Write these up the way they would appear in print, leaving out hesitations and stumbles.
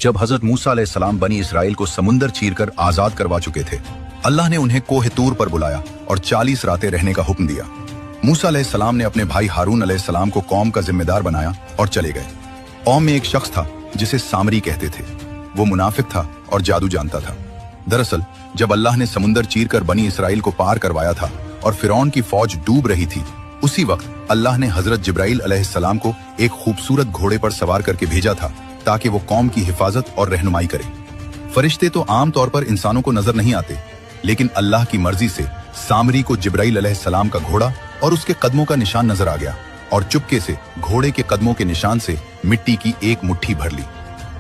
जब हजरत मूसा अलैहिस्सलाम बनी इसराइल को समुंदर चीरकर आजाद करवा चुके थे, अल्लाह ने उन्हें कोह तूर पर बुलाया और 40 रातें रहने का हुक्म दिया। मूसा अलैहिस्सलाम ने अपने भाई हारून अलैहिस्सलाम को कौम का जिम्मेदार बनाया और चले गए। कौम में एक शख्स था जिसे सामरी कहते थे। वो मुनाफिक था और जादू जानता था। दरअसल जब अल्लाह ने समुंदर चीरकर बनी इसराइल को पार करवाया था और फिरौन की फौज डूब रही थी, उसी वक्त अल्लाह ने हजरत जिब्राइल अलैहिस्सलाम को एक खूबसूरत घोड़े पर सवार करके भेजा था ताकि वो कौम की हिफाजत और रहनुमाई करे। फरिश्ते तो आम तौर पर इंसानों को नजर नहीं आते, लेकिन अल्लाह की मर्जी से सामरी को जिब्राइल अलैहिस्सलाम का घोड़ा और उसके कदमों का निशान नजर आ गया और चुपके से घोड़े के कदमों के निशान से मिट्टी की एक मुट्ठी भर ली।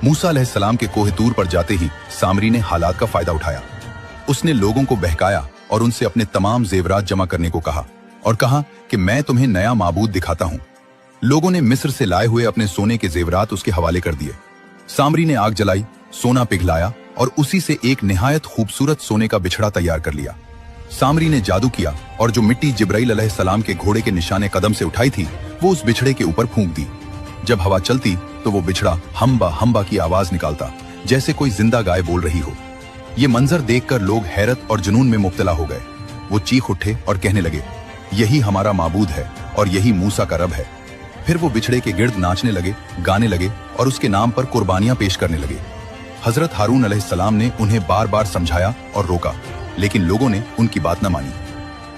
मूसा अलैहिस्सलाम के कोह तूर पर जाते ही सामरी ने हालात का फायदा उठाया। उसने लोगों को बहकाया और उनसे अपने तमाम जेवरात जमा करने को कहा और कहा कि मैं तुम्हें नया माबूद दिखाता हूं। लोगों ने मिस्र से लाए हुए अपने सोने के जेवरात उसके हवाले कर दिए। सामरी ने आग जलाई, सोना पिघलाया और उसी से एक निहायत खूबसूरत सोने का बिछड़ा तैयार कर लिया। सामरी ने जादू किया और जो मिट्टी जिब्राइल अलैहिस्सलाम के घोड़े के निशाने कदम से उठाई थी वो उस बिछड़े के ऊपर फूंक दी। जब हवा चलती तो वो बिछड़ा हम्बा हम्बा की आवाज निकालता, जैसे कोई जिंदा गाय बोल रही हो। ये मंजर देखकर लोग हैरत और जुनून में मुब्तला हो गए। वो चीख उठे और कहने लगे, यही हमारा माबूद है और यही मूसा का रब है। फिर वो बिछड़े के गिर्द नाचने लगे, गाने लगे और उसके नाम पर कुर्बानियां पेश करने लगे। हजरत हारून अलैहिस्सलाम ने उन्हें बार बार समझाया और रोका, लेकिन लोगों ने उनकी बात न मानी।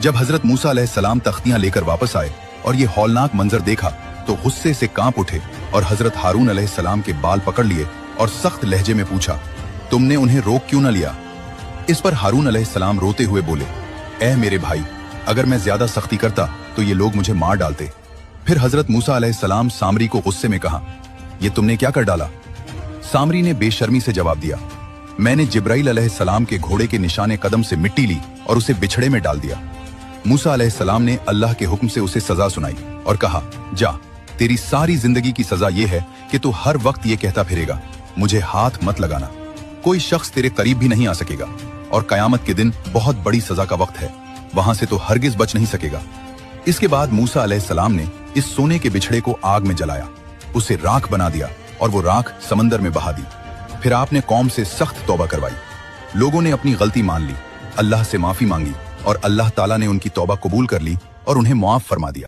जब हजरत मूसा अलैहिस्सलाम तख्तियां लेकर वापस आए और ये हौलनाक मंजर देखा तो गुस्से से कांप उठे और हजरत हारून अलैहिस्सलाम के बाल पकड़ लिए और सख्त लहजे में पूछा, तुमने उन्हें रोक क्यों न लिया? इस पर हारून अलैहिस्सलाम रोते हुए बोले, ऐ मेरे भाई, अगर मैं ज्यादा सख्ती करता तो ये लोग मुझे मार डालते। फिर हजरत मूसा अलैहिस्सलाम सामरी को गुस्से में कहा, ये तुमने क्या कर डाला? सामरी ने बेशर्मी से जवाब दिया, मैंने जिब्राइल अलैहिस्सलाम के घोड़े के निशाने कदम से मिट्टी ली और उसे बिछड़े में डाल दिया। मूसा अलैहिस्सलाम ने अल्लाह के हुक्म से उसे सजा सुनाई और कहा, जा, तेरी सारी जिंदगी की सजा ये है कि तू हर वक्त ये कहता फिरेगा, मुझे हाथ मत लगाना। कोई शख्स तेरे करीब भी नहीं आ सकेगा और कयामत के दिन बहुत बड़ी सजा का वक्त है, वहां से तो हरगिज बच नहीं सकेगा। इसके बाद मूसा अलैहिस्सलाम ने इस सोने के बिछड़े को आग में जलाया, उसे राख बना दिया और वो राख समंदर में बहा दी। फिर आपने कौम से सख्त तौबा करवाई। लोगों ने अपनी गलती मान ली, अल्लाह से माफी मांगी और अल्लाह ताला ने उनकी तौबा कबूल कर ली और उन्हें मुआफ फरमा दिया।